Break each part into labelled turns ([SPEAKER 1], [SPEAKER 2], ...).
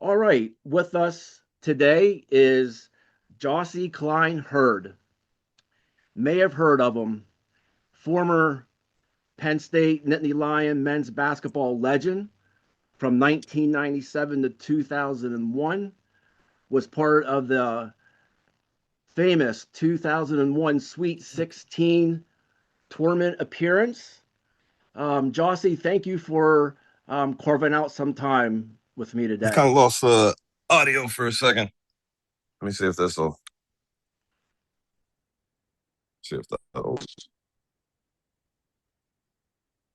[SPEAKER 1] All right, with us today is Gyasi Cline-Heard. May have heard of him. Former Penn State Nittany Lion men's basketball legend from 1997 to 2001. Was part of the famous 2001 Sweet 16 tournament appearance. Gyasi, thank you for carving out some time with me
[SPEAKER 2] I've
[SPEAKER 1] today.
[SPEAKER 2] kind of lost audio for a second. Let me see if this will see if that'll.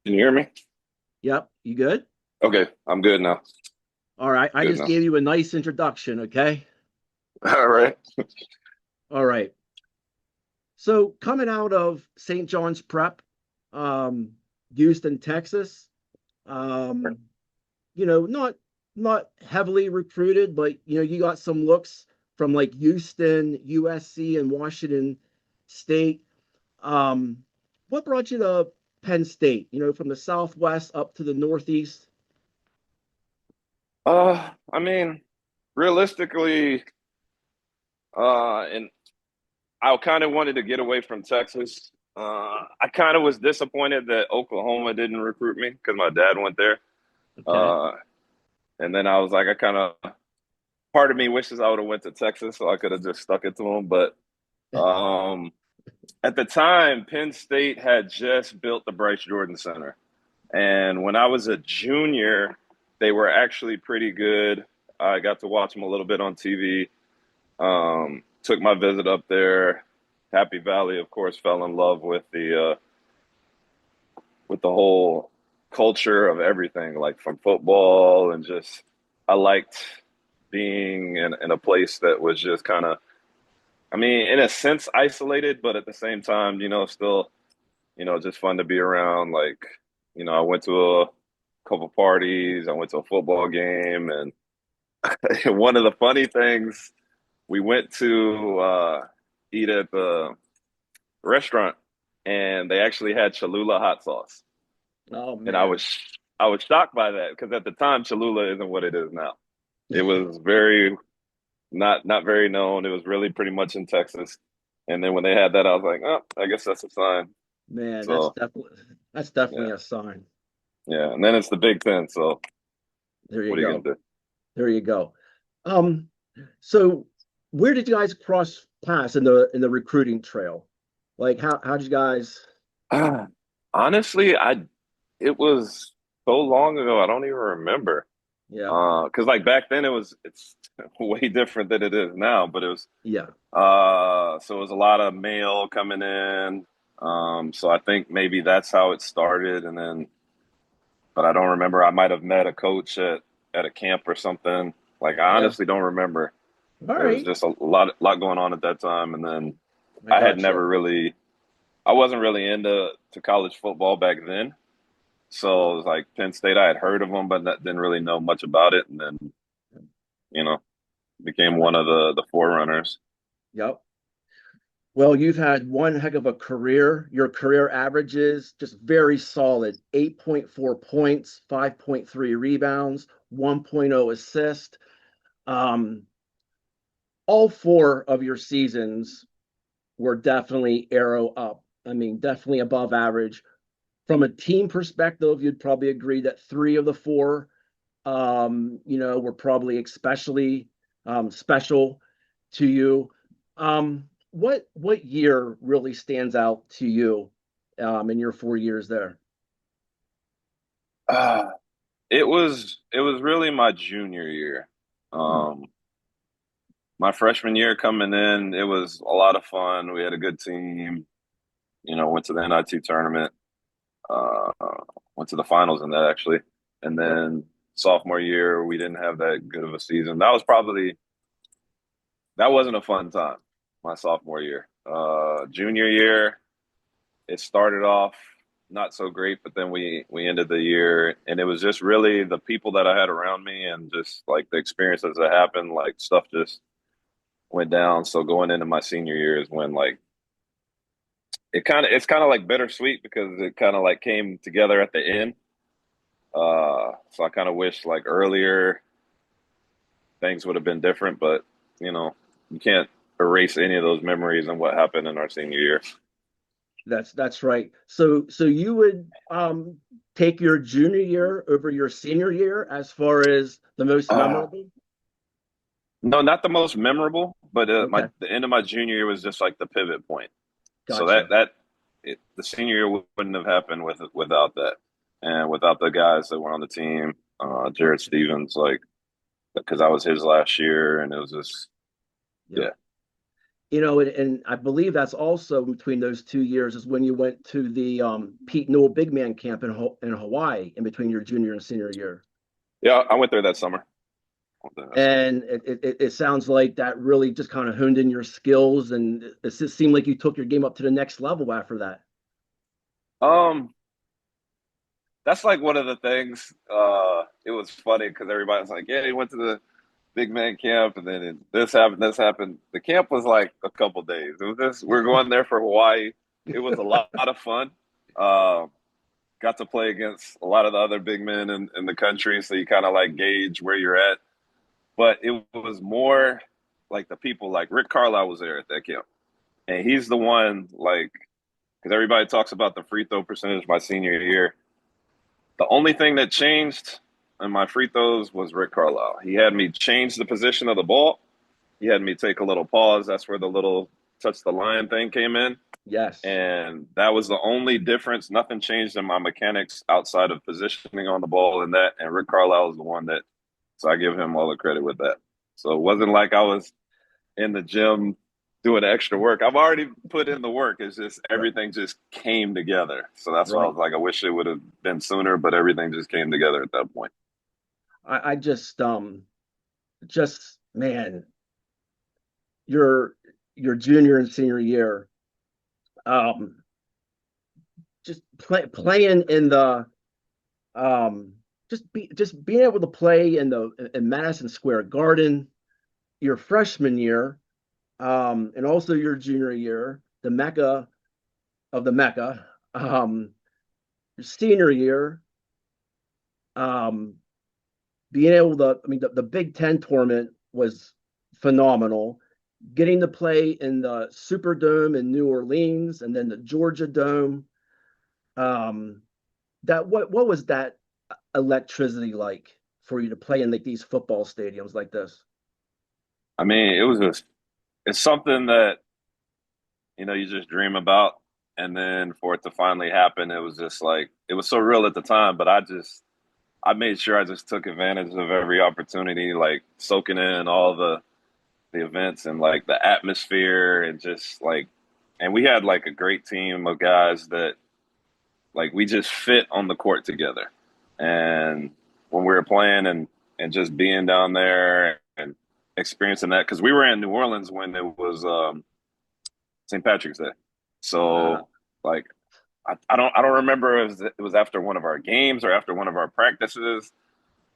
[SPEAKER 2] Can you hear me?
[SPEAKER 1] Yep, you good?
[SPEAKER 2] Okay, I'm good now.
[SPEAKER 1] All right, I
[SPEAKER 2] Good
[SPEAKER 1] just
[SPEAKER 2] now.
[SPEAKER 1] gave you a nice introduction, okay?
[SPEAKER 2] All right.
[SPEAKER 1] All right. So coming out of St. John's Prep, um, Houston, Texas, um, not heavily recruited, but you got some looks from like Houston, USC, and Washington State. Um, what brought you to Penn State? From the Southwest up to the Northeast.
[SPEAKER 2] I mean, realistically, and I kind of wanted to get away from Texas. I kind of was disappointed that Oklahoma didn't recruit me because my dad went there.
[SPEAKER 1] Okay.
[SPEAKER 2] Uh, and then I was like, I kind of part of me wishes I would have went to Texas so I could have just stuck it to them. But um, at the time, Penn State had just built the Bryce Jordan Center. And when I was a junior, they were actually pretty good. I got to watch them a little bit on TV. Took my visit up there. Happy Valley, of course, fell in love with the whole culture of everything, like from football and just I liked being in a place that was just kind of, I mean, in a sense, isolated, but at the same time, still just fun to be around. Like, I went to a couple parties, I went to a football game, and one of the funny things, we went to eat at the restaurant, and they actually had Cholula hot sauce,
[SPEAKER 1] Oh
[SPEAKER 2] and
[SPEAKER 1] man.
[SPEAKER 2] I was shocked by that because at the time Cholula isn't what it is now. It was very not very known. It was really pretty much in Texas, and then when they had that, I was like, oh, I guess that's a sign.
[SPEAKER 1] Man, that's
[SPEAKER 2] So
[SPEAKER 1] definitely that's definitely
[SPEAKER 2] yeah.
[SPEAKER 1] a sign.
[SPEAKER 2] Yeah, and then it's the Big Ten. So
[SPEAKER 1] There you
[SPEAKER 2] what are you
[SPEAKER 1] go.
[SPEAKER 2] gonna do?
[SPEAKER 1] There you go. Um, so where did you guys cross paths in the recruiting trail? Like how did you guys?
[SPEAKER 2] Ah, honestly, I it was so long ago. I don't even remember.
[SPEAKER 1] Yeah,
[SPEAKER 2] Because like back then it's way different than it is now. But it was
[SPEAKER 1] yeah.
[SPEAKER 2] so it was a lot of mail coming in. So I think maybe that's how it started, and then but I don't remember. I might have met a coach at a camp or something. Like I
[SPEAKER 1] Yeah.
[SPEAKER 2] honestly don't remember.
[SPEAKER 1] All
[SPEAKER 2] There was
[SPEAKER 1] right.
[SPEAKER 2] just a lot going on at that time, and then
[SPEAKER 1] I
[SPEAKER 2] I had
[SPEAKER 1] got you.
[SPEAKER 2] never really I wasn't really into to college football back then. So it was like Penn State. I had heard of them, but didn't really know much about it, and then you know became one of the forerunners.
[SPEAKER 1] Yep. Well, you've had one heck of a career. Your career average is just very solid. 8.4 points, 5.3 rebounds, 1.0 assist. Um, all four of your seasons were definitely arrow up. I mean, definitely above average. From a team perspective, you'd probably agree that three of the four, were probably especially special to you. What year really stands out to you in your 4 years there?
[SPEAKER 2] Uh, it was really my junior year.
[SPEAKER 1] Hmm.
[SPEAKER 2] Um, my freshman year coming in, it was a lot of fun. We had a good team. Went to the NIT tournament. Uh, went to the finals in that actually, and
[SPEAKER 1] Yep.
[SPEAKER 2] then sophomore year we didn't have that good of a season. That wasn't a fun time. My sophomore year, junior year, it started off not so great, but then we ended the year, and it was just really the people that I had around me, and just like the experiences that happened, like stuff just went down. So going into my senior year is when like it's kind of like bittersweet because it kind of like came together at the end. So I kind of wish like earlier, things would have been different. But you can't erase any of those memories and what happened in our senior year.
[SPEAKER 1] That's right. So you would take your junior year over your senior year as far as the most
[SPEAKER 2] Uh,
[SPEAKER 1] memorable?
[SPEAKER 2] no, not the most memorable, but
[SPEAKER 1] Okay,
[SPEAKER 2] the end of my junior year was just like the pivot point. So
[SPEAKER 1] gotcha.
[SPEAKER 2] the senior year wouldn't have happened without that, and without the guys that were on the team, Jared Stevens, like because I was his last year, and it was just
[SPEAKER 1] Yep.
[SPEAKER 2] yeah.
[SPEAKER 1] And I believe that's also between those 2 years is when you went to the Pete Newell Big Man Camp in Hawaii in between your junior and senior year.
[SPEAKER 2] Yeah, I went there that summer. I went there that summer.
[SPEAKER 1] And it sounds like that really just kind of honed in your skills, and it just seemed like you took your game up to the next level after that.
[SPEAKER 2] Um, that's like one of the things. It was funny because everybody's like, "Yeah, he went to the big man camp, and then this happened, this happened." The camp was like a couple days. It was this. We're going there for Hawaii. It was a lot of fun. Um, got to play against a lot of the other big men in the country, so you kind of like gauge where you're at. But it was more like the people. Like Rick Carlisle was there at that camp, and he's the one like because everybody talks about the free throw percentage my senior year. The only thing that changed in my free throws was Rick Carlisle. He had me change the position of the ball. He had me take a little pause. That's where the little touch the line thing came in.
[SPEAKER 1] Yes.
[SPEAKER 2] And that was the only difference. Nothing changed in my mechanics outside of positioning on the ball and that. And Rick Carlisle was the one that, so I give him all the credit with that. So it wasn't like I was in the gym doing extra work. I've already put in the work. It's just
[SPEAKER 1] Right.
[SPEAKER 2] everything just came together. So that's why I
[SPEAKER 1] Right.
[SPEAKER 2] was like, I wish it would have been sooner, but everything just came together at that point.
[SPEAKER 1] I just man, your junior and senior year, um, playing in the just being able to play in Madison Square Garden your freshman year, and also your junior year, the mecca of the mecca, your senior year, um, being able to, I mean, the Big Ten tournament was phenomenal. Getting to play in the Superdome in New Orleans and then the Georgia Dome. Um, that what was that electricity like for you to play in like these football stadiums like this?
[SPEAKER 2] I mean, it's something that, you just dream about. And then for it to finally happen, it was just like, it was so real at the time, but I made sure I just took advantage of every opportunity, like soaking in all the events and like the atmosphere and just like, and we had like a great team of guys that like we just fit on the court together. And when we were playing and just being down there and experiencing that, because we were in New Orleans when it was St. Patrick's Day,
[SPEAKER 1] Uh,
[SPEAKER 2] so like I don't remember if it was after one of our games or after one of our practices.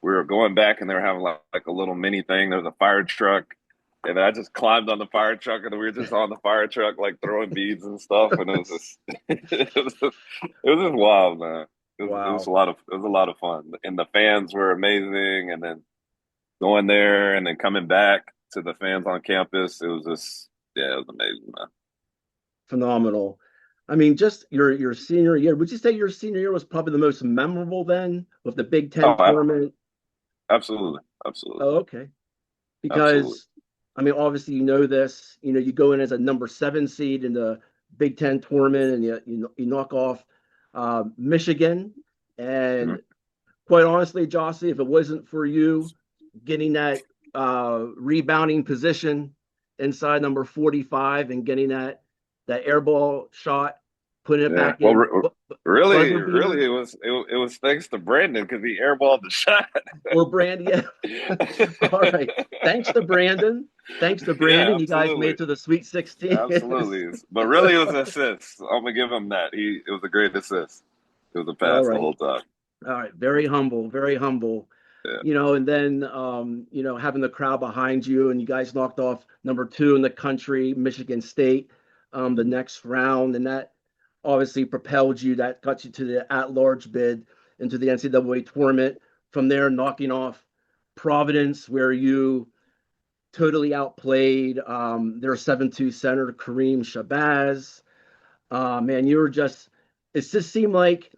[SPEAKER 2] We were going back and they were having like a little mini thing. There was a fire truck. And I just climbed on the fire truck, and we were just on the fire truck, like throwing beads and stuff. And it was just, it was just wild, man. It was
[SPEAKER 1] wow,
[SPEAKER 2] a lot of fun, and the fans were amazing. And then going there, and then coming back to the fans on campus, it was just, yeah, it was amazing, man.
[SPEAKER 1] phenomenal. I mean, just your senior year. Would you say your senior year was probably the most memorable then with the Big Ten
[SPEAKER 2] Oh,
[SPEAKER 1] tournament?
[SPEAKER 2] absolutely, absolutely,
[SPEAKER 1] Oh, okay.
[SPEAKER 2] absolutely.
[SPEAKER 1] Because I mean, obviously you know this. You go in as a number 7 seed in the Big Ten tournament, and you knock off Michigan. And
[SPEAKER 2] Mhm.
[SPEAKER 1] quite honestly, Gyasi, if it wasn't for you getting that rebounding position inside number 45 and getting that air ball shot, putting it
[SPEAKER 2] Yeah.
[SPEAKER 1] back
[SPEAKER 2] Well,
[SPEAKER 1] in,
[SPEAKER 2] really,
[SPEAKER 1] buzzer beater
[SPEAKER 2] really, it was thanks to Brandon because he airballed the shot.
[SPEAKER 1] or Brandon. Yeah. All right. Thanks to Brandon. Thanks to
[SPEAKER 2] Yeah,
[SPEAKER 1] Brandon, you guys made
[SPEAKER 2] absolutely.
[SPEAKER 1] it to the Sweet 16.
[SPEAKER 2] Absolutely. But really, it was an assist. I'm gonna give him that. It was a great assist. It was a
[SPEAKER 1] All
[SPEAKER 2] pass the
[SPEAKER 1] right.
[SPEAKER 2] whole time.
[SPEAKER 1] All right. Very humble. Very humble.
[SPEAKER 2] Yeah.
[SPEAKER 1] And then having the crowd behind you, and you guys knocked off number 2 in the country, Michigan State, the next round, and that obviously propelled you. That got you to the at-large bid into the NCAA tournament. From there, knocking off Providence, where you totally outplayed their 7-2 center, Kareem Shabazz. Man, you were just, it just seemed like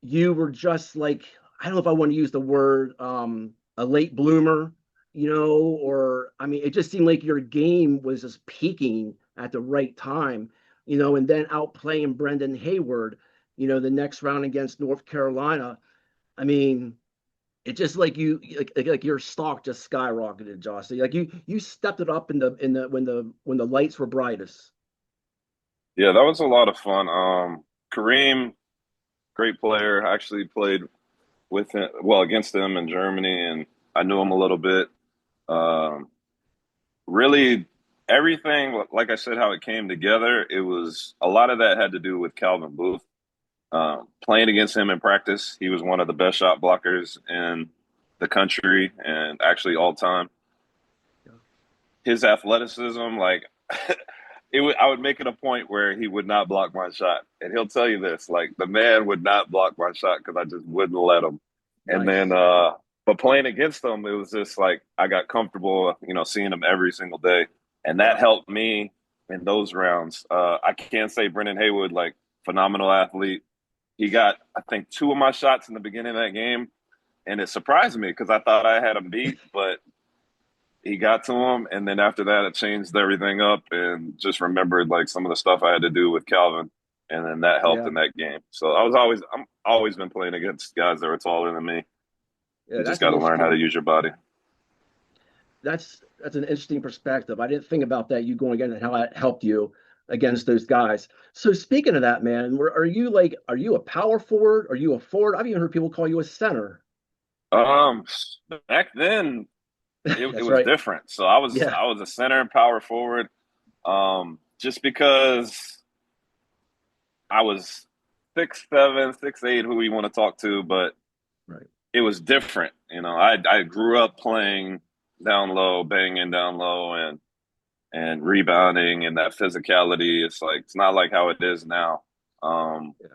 [SPEAKER 1] you were just like, I don't know if I want to use the word a late bloomer, or I mean, it just seemed like your game was just peaking at the right time, and then outplaying Brendan Hayward, the next round against North Carolina. I mean, it just like like your stock just skyrocketed, Josh. Like you stepped it up in the when the lights were brightest.
[SPEAKER 2] Yeah, that was a lot of fun. Kareem, great player. I actually played with him, well, against him in Germany, and I knew him a little bit. Um, Really, everything, like I said, how it came together, it was a lot of that had to do with Calvin Booth. Playing against him in practice, he was one of the best shot blockers in the country and actually all time. His athleticism, like I would make it a point where he would not block my shot, and he'll tell you this, like the man would not block my shot because I just wouldn't let him. And then,
[SPEAKER 1] Nice.
[SPEAKER 2] but playing against him, it was just like I got comfortable, seeing him every single day, and that
[SPEAKER 1] Yeah.
[SPEAKER 2] helped me in those rounds. I can't say Brendan Haywood, like phenomenal athlete. He got, I think, two of my shots in the beginning of that game, and it surprised me because I thought I had him beat, but he got to him, and then after that, it changed everything up, and just remembered like some of the stuff I had to do with Calvin, and then that helped
[SPEAKER 1] Yeah.
[SPEAKER 2] in that game. So I'm always been playing against guys that were taller than me.
[SPEAKER 1] Yeah,
[SPEAKER 2] You just got to learn how to use your body.
[SPEAKER 1] that's an interesting perspective. I didn't think about that, you going again, and how that helped you against those guys. So speaking of that, man, are you a power forward? Are you a forward? I've even heard people call you a center.
[SPEAKER 2] Um, Back then it
[SPEAKER 1] That's
[SPEAKER 2] was
[SPEAKER 1] right.
[SPEAKER 2] different. So I was
[SPEAKER 1] Yeah.
[SPEAKER 2] I was a center and power forward. Just because I was 6'7", 6'8", who you want to talk to, but
[SPEAKER 1] Right.
[SPEAKER 2] it was different. I grew up playing down low, banging down low, and rebounding and that physicality. It's not like how it is now. Um,
[SPEAKER 1] Yeah.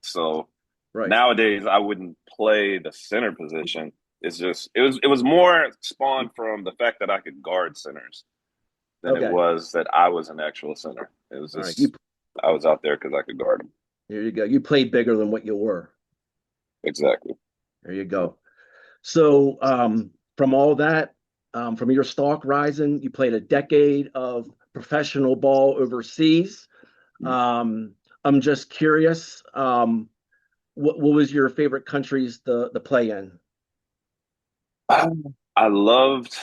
[SPEAKER 2] so
[SPEAKER 1] Right.
[SPEAKER 2] nowadays I wouldn't play the center position. It was more spawned from the fact that I could guard centers than it
[SPEAKER 1] Okay.
[SPEAKER 2] was that I was an actual center. It was
[SPEAKER 1] All right. You
[SPEAKER 2] just I was out there because I could guard them.
[SPEAKER 1] There you go. You played bigger than what you were.
[SPEAKER 2] Exactly.
[SPEAKER 1] There you go. So, from all that, from your stock rising, you played a decade of professional ball overseas. Um, I'm just curious, what was your favorite countries to play in?
[SPEAKER 2] I loved.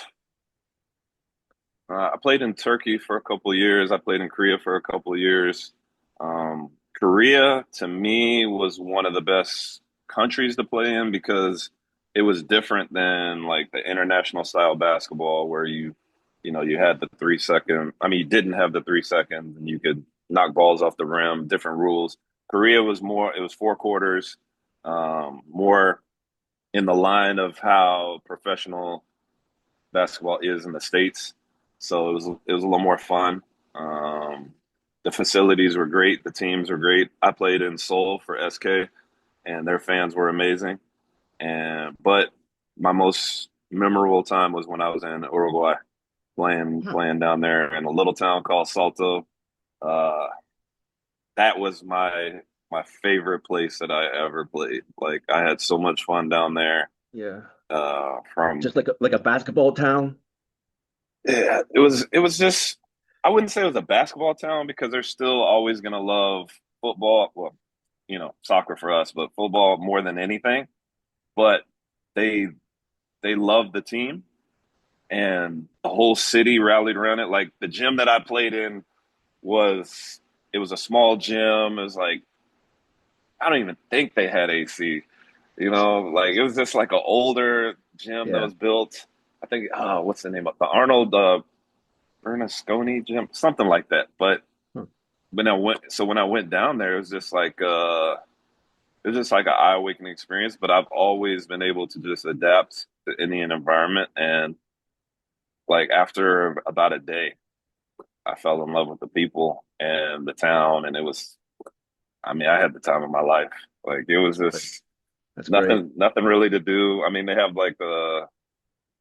[SPEAKER 2] I played in Turkey for a couple of years. I played in Korea for a couple of years. Korea, to me, was one of the best countries to play in because it was different than like the international style basketball where you had the 3 second. I mean, you didn't have the 3 seconds and you could knock balls off the rim, different rules. Korea was more, it was four quarters, more in the line of how professional basketball is in the States. So it was a little more fun. Um, the facilities were great. The teams were great. I played in Seoul for SK, and their fans were amazing. But my most memorable time was when I was in Uruguay, playing
[SPEAKER 1] Huh.
[SPEAKER 2] playing down there in a little town called Salto. Uh, that was my favorite place that I ever played. Like I had so much fun down there.
[SPEAKER 1] Yeah,
[SPEAKER 2] From
[SPEAKER 1] just like a basketball town.
[SPEAKER 2] Yeah, it was just I wouldn't say it was a basketball town because they're still always gonna love football. Well, soccer for us, but football more than anything. But they they loved the team and the whole city rallied around it. Like the gym that I played in was it was a small gym. It was like I don't even think they had AC. Like it was just like an older gym that
[SPEAKER 1] Yeah.
[SPEAKER 2] was built. I think what's the name of the Arnold Bernasconi gym, something like that. But
[SPEAKER 1] Huh.
[SPEAKER 2] when I went down there, it was just like an eye awakening experience. But I've always been able to just adapt to any environment, and like after about a day, I fell in love with the people and the town, and it was. I mean, I had the time of my life. Like it was
[SPEAKER 1] But
[SPEAKER 2] just
[SPEAKER 1] that's great.
[SPEAKER 2] nothing really to do. I mean, they have like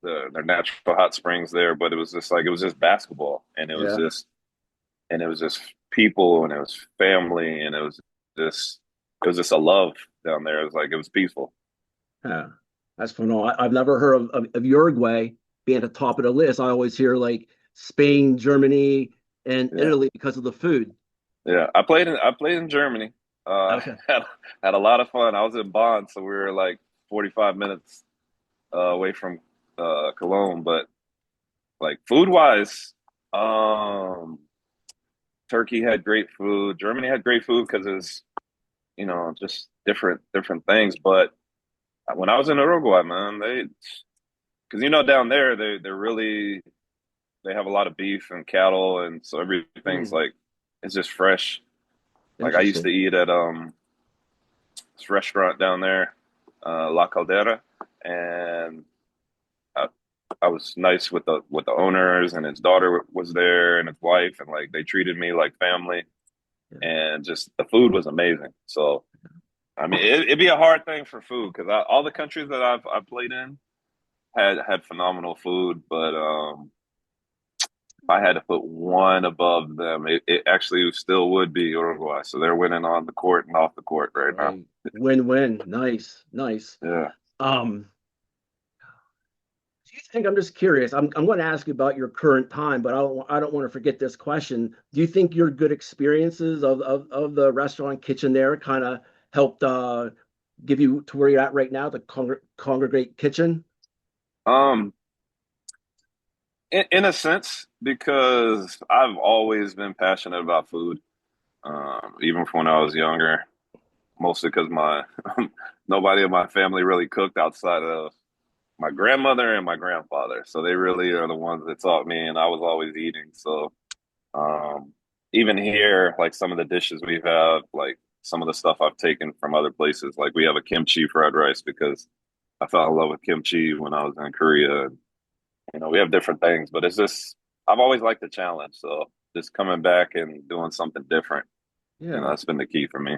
[SPEAKER 2] their natural hot springs there, but it was just like it was just basketball, and
[SPEAKER 1] Yeah.
[SPEAKER 2] it was just people, and it was family, and just it was just a love down there. It was like it was peaceful.
[SPEAKER 1] Yeah. That's phenomenal. I've never heard of Uruguay being at the top of the list. I always hear like Spain, Germany, and
[SPEAKER 2] Yeah,
[SPEAKER 1] Italy because of the food.
[SPEAKER 2] yeah. I played in Germany.
[SPEAKER 1] Okay.
[SPEAKER 2] Had had a lot of fun. I was in Bonn, so we were like 45 minutes away from Cologne, but like food wise, um, Turkey had great food. Germany had great food because it's just different things. But when I was in Uruguay, man, they because down there they're really they have a lot of beef and cattle, and so everything's
[SPEAKER 1] Hmm.
[SPEAKER 2] like it's just fresh. Like I used to
[SPEAKER 1] Interesting.
[SPEAKER 2] eat at this restaurant down there, La Caldera, and I, I was nice with the owners, and his daughter was there, and his wife, and like they treated me like family,
[SPEAKER 1] Yeah.
[SPEAKER 2] and just the food was amazing. So I mean, it'd be a hard thing for food because all the countries that I've played in had phenomenal food, but if I had to put one above them, it actually still would be Uruguay. So they're winning on the court and off the court right now.
[SPEAKER 1] Right. Win-win. Nice. Nice.
[SPEAKER 2] Yeah.
[SPEAKER 1] Um, do you think I'm just curious? I'm going to ask you about your current time, but I don't want to forget this question. Do you think your good experiences of the restaurant kitchen there kind of helped give you to where you're at right now, the congregate kitchen?
[SPEAKER 2] Um, in a sense, because I've always been passionate about food, even from when I was younger. Mostly because my nobody in my family really cooked outside of my grandmother and my grandfather. So they really are the ones that taught me, and I was always eating. So um, even here, like some of the dishes we have, like some of the stuff I've taken from other places, like we have a kimchi fried rice because I fell in love with kimchi when I was in Korea. We have different things, but it's just I've always liked the challenge. So just coming back and doing something different,
[SPEAKER 1] Yeah.
[SPEAKER 2] that's been the key for me.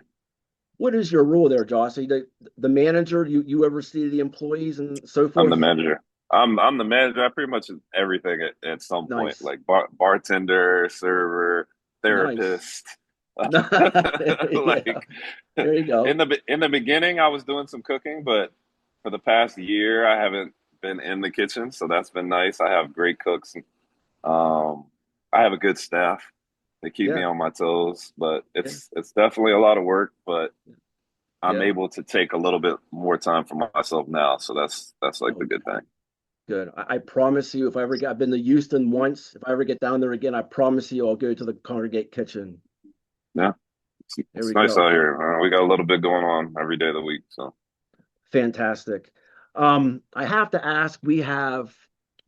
[SPEAKER 1] What is your role there, Jossie? The manager, you oversee the employees and so
[SPEAKER 2] I'm the
[SPEAKER 1] forth?
[SPEAKER 2] manager. I'm the manager. I pretty much everything at some point,
[SPEAKER 1] Nice.
[SPEAKER 2] like bartender, server,
[SPEAKER 1] Nice.
[SPEAKER 2] therapist.
[SPEAKER 1] Yeah.
[SPEAKER 2] Like
[SPEAKER 1] There you go.
[SPEAKER 2] in the beginning, I was doing some cooking, but for the past year, I haven't been in the kitchen, so that's been nice. I have great cooks. Um, I have a good staff. They keep me
[SPEAKER 1] Yeah.
[SPEAKER 2] on my toes, but
[SPEAKER 1] Yeah.
[SPEAKER 2] it's definitely a lot of work. But I'm
[SPEAKER 1] Yeah.
[SPEAKER 2] able to take a little bit more time for myself now, so that's like the
[SPEAKER 1] Oh,
[SPEAKER 2] good thing.
[SPEAKER 1] good. I promise you, if I ever get, I've been to Houston once. If I ever get down there again, I promise you I'll go to the congregate kitchen.
[SPEAKER 2] Yeah.
[SPEAKER 1] There
[SPEAKER 2] It's
[SPEAKER 1] we
[SPEAKER 2] nice
[SPEAKER 1] go.
[SPEAKER 2] out here. We got a little bit going on every day of the week. So,
[SPEAKER 1] Fantastic. I have to ask, we have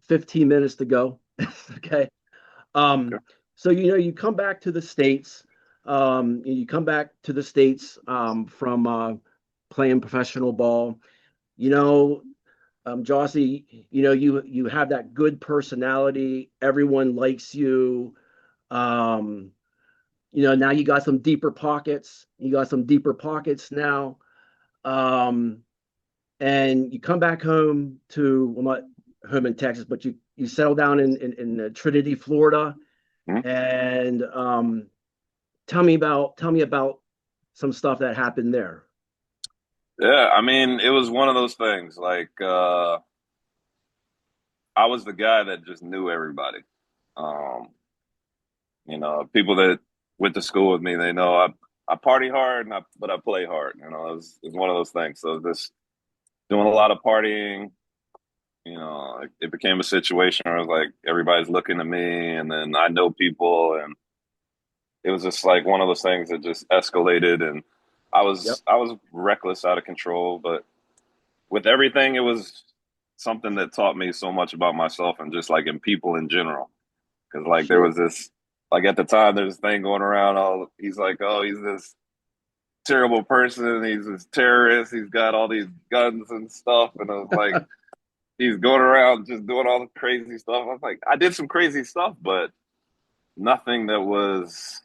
[SPEAKER 1] 15 minutes to go. Okay.
[SPEAKER 2] okay.
[SPEAKER 1] Um, so you come back to the States. You come back to the States from playing professional ball. You know, Jossie, you have that good personality. Everyone likes you. Um, now you got some deeper pockets. You got some deeper pockets now. Um, and you come back home to, well, not home in Texas, but you settle down in Trinity, Florida.
[SPEAKER 2] Mhm.
[SPEAKER 1] And tell me about some stuff that happened there.
[SPEAKER 2] Yeah, I mean, it was one of those things. Like, I was the guy that just knew everybody. Um, people that went to school with me, they know I party hard, but I play hard. It's one of those things. So just doing a lot of partying. It became a situation where I was like everybody's looking at me, and then I know people, and it was just like one of those things that just escalated, and
[SPEAKER 1] Yep.
[SPEAKER 2] I was reckless, out of control. But with everything, it was something that taught me so much about myself and just like in people in general. Because like there
[SPEAKER 1] Sure.
[SPEAKER 2] was this like at the time there's this thing going around. All he's like, oh, he's this terrible person. He's this terrorist. He's got all these guns and stuff. And I was like, he's going around just doing all the crazy stuff. I was like, I did some crazy stuff, but nothing that was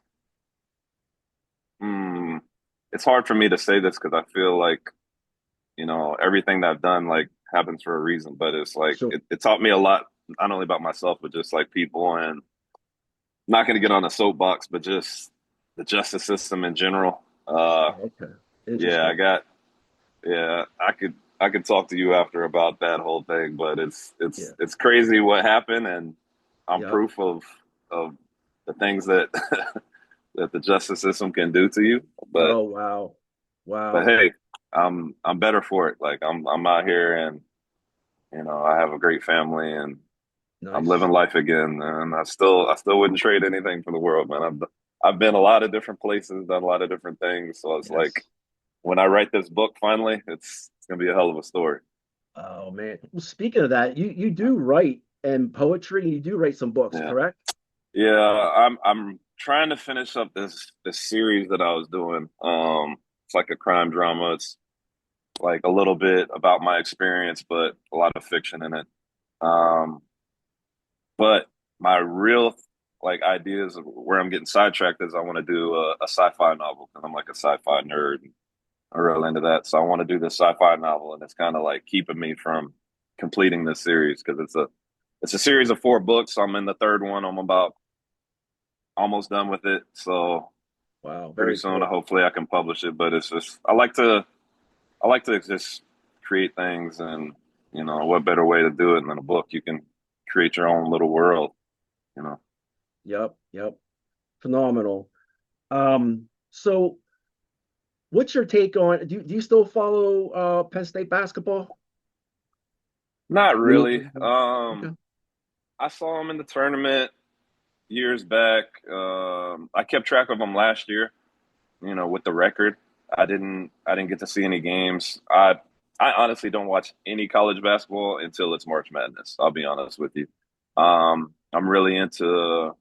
[SPEAKER 2] it's hard for me to say this because I feel like, everything that I've done like happens for a reason. But it's like
[SPEAKER 1] So,
[SPEAKER 2] it taught me a lot, not only about myself, but just like people. And I'm not going to get on a soapbox, but just the justice system in general.
[SPEAKER 1] okay,
[SPEAKER 2] Yeah,
[SPEAKER 1] interesting.
[SPEAKER 2] yeah, I could talk to you after about that whole thing, but
[SPEAKER 1] Yeah,
[SPEAKER 2] it's crazy what happened, and I'm
[SPEAKER 1] yep.
[SPEAKER 2] proof of the things that that the justice system can do to you.
[SPEAKER 1] Oh, wow,
[SPEAKER 2] But
[SPEAKER 1] wow,
[SPEAKER 2] hey, I'm better for it. Like I'm out here, and I have a great family, and I'm living
[SPEAKER 1] nice.
[SPEAKER 2] life again, and I still wouldn't trade anything for the world, man. I've been a lot of different places, done a lot of different things, so it's like
[SPEAKER 1] Yes.
[SPEAKER 2] when I write this book finally, it's gonna be a hell of a story.
[SPEAKER 1] Oh man. Well, speaking of that, you do write and poetry, and you do write some books,
[SPEAKER 2] Yeah.
[SPEAKER 1] correct?
[SPEAKER 2] Yeah, I'm trying to finish up this series that I was doing. It's like a crime drama. It's like a little bit about my experience, but a lot of fiction in it. Um, but my real like ideas of where I'm getting sidetracked is I want to do a sci-fi novel because I'm like a sci-fi nerd. I'm real into that, so I want to do this sci-fi novel, and it's kind of like keeping me from completing this series because it's a series of 4 books. So I'm in the third one. I'm about almost done with it. So
[SPEAKER 1] Wow,
[SPEAKER 2] pretty
[SPEAKER 1] very
[SPEAKER 2] soon,
[SPEAKER 1] cool.
[SPEAKER 2] hopefully, I can publish it. But it's just I like to just create things, and what better way to do it than a book? You can create your own little world. You know,
[SPEAKER 1] Yep, yep. Phenomenal. So what's your take on do you still follow Penn State basketball?
[SPEAKER 2] not
[SPEAKER 1] Any
[SPEAKER 2] really.
[SPEAKER 1] okay.
[SPEAKER 2] I saw him in the tournament years back. I kept track of him last year. With the record, I didn't get to see any games. I honestly don't watch any college basketball until it's March Madness. I'll be honest with you. I'm really into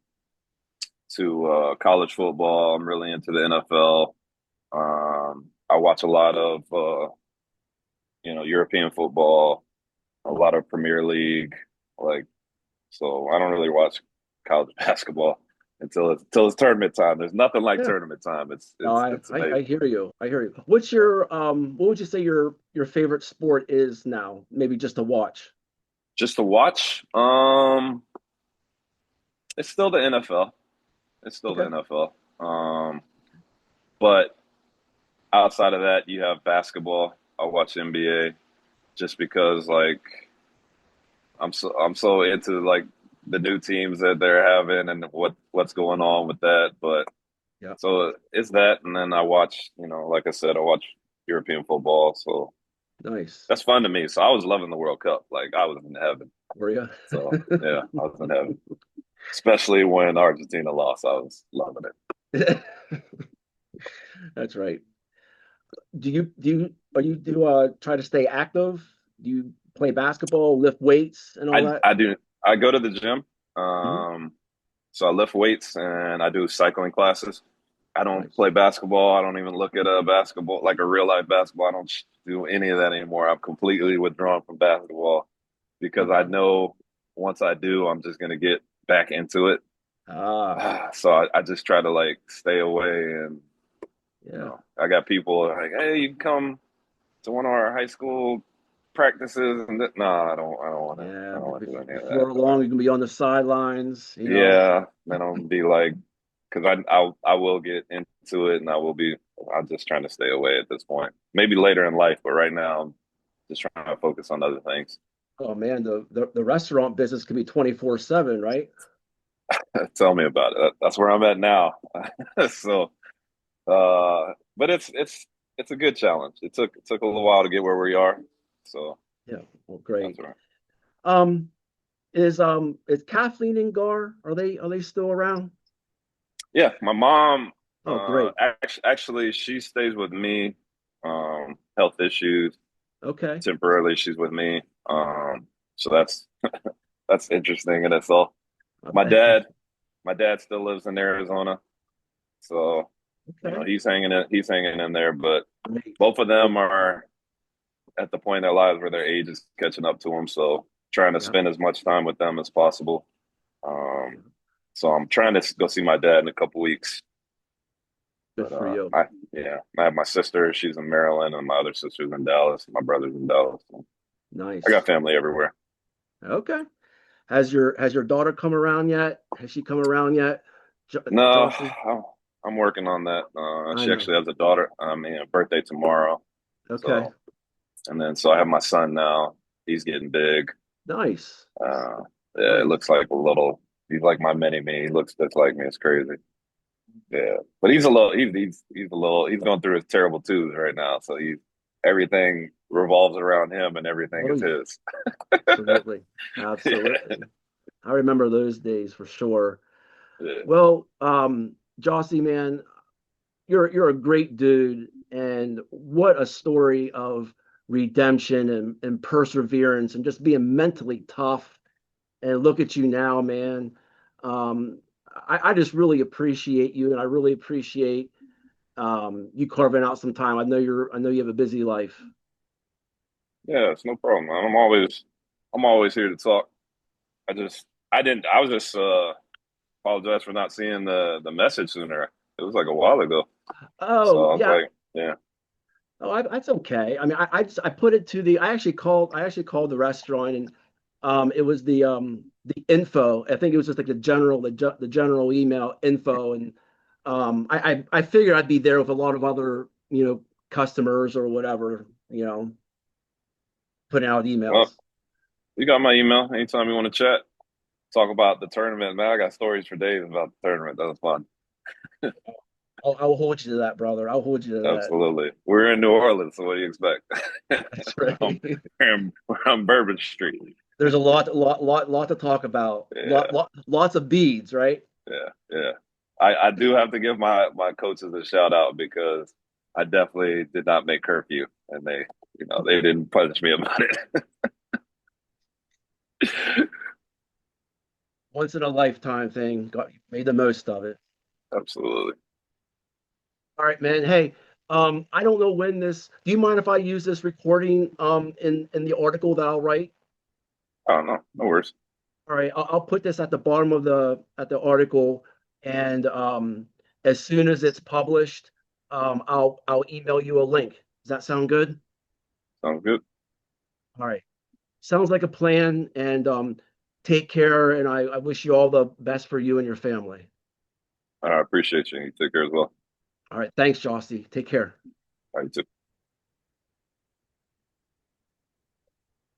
[SPEAKER 2] to college football. I'm really into the NFL. I watch a lot of European football, a lot of Premier League, like so. I don't really watch college basketball until it's tournament time. There's nothing like
[SPEAKER 1] Yeah.
[SPEAKER 2] tournament time.
[SPEAKER 1] No,
[SPEAKER 2] It's
[SPEAKER 1] I
[SPEAKER 2] amazing.
[SPEAKER 1] hear you. I hear you. What's your what would you say your favorite sport is now? Maybe just to watch.
[SPEAKER 2] Just to watch, it's still the NFL. It's still the
[SPEAKER 1] Okay.
[SPEAKER 2] NFL. But outside of that, you have basketball. I watch NBA just because like I'm so into like the new teams that they're having and what's going on with that. But
[SPEAKER 1] Yeah.
[SPEAKER 2] so it's that, and then I watch, like I said, I watch European football. So
[SPEAKER 1] Nice.
[SPEAKER 2] that's fun to me. So I was loving the World Cup. Like I was in heaven.
[SPEAKER 1] Were you?
[SPEAKER 2] So yeah, I was in heaven. Especially when Argentina lost, I was loving it.
[SPEAKER 1] That's right. Do you are you do try to stay active? Do you play basketball, lift weights and all that?
[SPEAKER 2] I do. I go to the gym.
[SPEAKER 1] Mhm.
[SPEAKER 2] So I lift weights and I do cycling classes. I don't
[SPEAKER 1] Nice.
[SPEAKER 2] play basketball. I don't even look at a basketball like a real life basketball. I don't do any of that anymore. I'm completely withdrawn from basketball because I
[SPEAKER 1] Okay.
[SPEAKER 2] know once I do, I'm just gonna get back into it.
[SPEAKER 1] Ah,
[SPEAKER 2] So I just try to like stay away, and
[SPEAKER 1] yeah.
[SPEAKER 2] I got people like, hey, you can come to one of our high school practices, and no, I
[SPEAKER 1] Yeah.
[SPEAKER 2] don't want to do any of that.
[SPEAKER 1] Before long, you can be on the sidelines, you know.
[SPEAKER 2] Yeah, then I'll be like, because I will get into it, and I'm just trying to stay away at this point. Maybe later in life, but right now I'm just trying to focus on other things.
[SPEAKER 1] Oh man, the restaurant business can be 24/7, right?
[SPEAKER 2] Tell me about it. That's where I'm at now. So, but it's a good challenge. It took a little while to get where we are. So
[SPEAKER 1] Yeah. Well,
[SPEAKER 2] that's
[SPEAKER 1] great.
[SPEAKER 2] right.
[SPEAKER 1] Um, is Kathleen and Gar, are they still around?
[SPEAKER 2] Yeah, my mom,
[SPEAKER 1] Oh, great.
[SPEAKER 2] actually, she stays with me. Health issues.
[SPEAKER 1] Okay.
[SPEAKER 2] Temporarily, she's with me. So that's interesting in itself.
[SPEAKER 1] I
[SPEAKER 2] My
[SPEAKER 1] bet.
[SPEAKER 2] dad, my dad still lives in Arizona, so
[SPEAKER 1] Okay.
[SPEAKER 2] he's hanging in there. But
[SPEAKER 1] Great.
[SPEAKER 2] both of them
[SPEAKER 1] Great.
[SPEAKER 2] are at the point in their lives where their age is catching up to them. So trying to
[SPEAKER 1] Yeah.
[SPEAKER 2] spend as much time with them as possible. Um,
[SPEAKER 1] Yeah.
[SPEAKER 2] so I'm trying to go see my dad in a couple weeks.
[SPEAKER 1] Good
[SPEAKER 2] But
[SPEAKER 1] for you.
[SPEAKER 2] I have my sister. She's in Maryland, and my other sister's in Dallas. My brother's in Dallas. So. I got
[SPEAKER 1] Nice.
[SPEAKER 2] family everywhere.
[SPEAKER 1] Okay. Has your daughter come around yet? Has she come around yet?
[SPEAKER 2] No,
[SPEAKER 1] Jossie?
[SPEAKER 2] I'm working on that.
[SPEAKER 1] I
[SPEAKER 2] She
[SPEAKER 1] know.
[SPEAKER 2] actually has a daughter. I mean, a birthday tomorrow.
[SPEAKER 1] Okay.
[SPEAKER 2] So, and then so I have my son now. He's getting big.
[SPEAKER 1] Nice.
[SPEAKER 2] Uh, yeah, it
[SPEAKER 1] Nice.
[SPEAKER 2] looks like a little. He's like my mini me. He looks just like me. It's crazy. Yeah, but he's a little. He's a little. He's going through his terrible twos right now. So he's everything revolves around him, and everything
[SPEAKER 1] Oh
[SPEAKER 2] is
[SPEAKER 1] yeah.
[SPEAKER 2] his.
[SPEAKER 1] Absolutely.
[SPEAKER 2] Yeah,
[SPEAKER 1] Absolutely. I remember those days for sure.
[SPEAKER 2] yeah,
[SPEAKER 1] Well, Jossie, man, you're a great dude, and what a story of redemption and perseverance and just being mentally tough. And look at you now, man. Um, I just really appreciate you, and I really appreciate you carving out some time. I know you have a busy life.
[SPEAKER 2] yeah. It's no problem, man. I'm always here to talk. I didn't. I was just apologize for not seeing the message sooner. It was like a while ago. So
[SPEAKER 1] Oh
[SPEAKER 2] I was
[SPEAKER 1] yeah.
[SPEAKER 2] like, yeah.
[SPEAKER 1] Oh, that's okay. I mean, I put it to the. I actually called the restaurant, and it was the info. I think it was just like the general email info, and I figured I'd be there with a lot of other customers or whatever, putting out
[SPEAKER 2] Well,
[SPEAKER 1] emails.
[SPEAKER 2] you got my email. Anytime you want to chat, talk about the tournament, man. I got stories for days about the tournament. That was fun.
[SPEAKER 1] I'll hold you to that, brother. I'll hold you to that.
[SPEAKER 2] Absolutely. We're in New Orleans, so what do you expect?
[SPEAKER 1] That's
[SPEAKER 2] We're on,
[SPEAKER 1] right.
[SPEAKER 2] we're on Bourbon Street.
[SPEAKER 1] There's a lot to talk about.
[SPEAKER 2] Yeah,
[SPEAKER 1] Lots of beads, right?
[SPEAKER 2] yeah, yeah. I do have to give my coaches a shout out because I definitely did not make curfew, and they didn't punish me about it.
[SPEAKER 1] Once in a lifetime thing. Made the most of it.
[SPEAKER 2] Absolutely.
[SPEAKER 1] All right, man. Hey, I don't know when this. Do you mind if I use this recording in the article that I'll write?
[SPEAKER 2] I don't know. No worries.
[SPEAKER 1] All right, I'll put this at the bottom of the article, and as soon as it's published, I'll email you a link. Does that sound good?
[SPEAKER 2] Sounds good.
[SPEAKER 1] All right. Sounds like a plan. And take care. And I wish you all the best for you and your family.
[SPEAKER 2] I appreciate you. You take care as well.
[SPEAKER 1] All right. Thanks, Jossie. Take care.
[SPEAKER 2] All right, you too.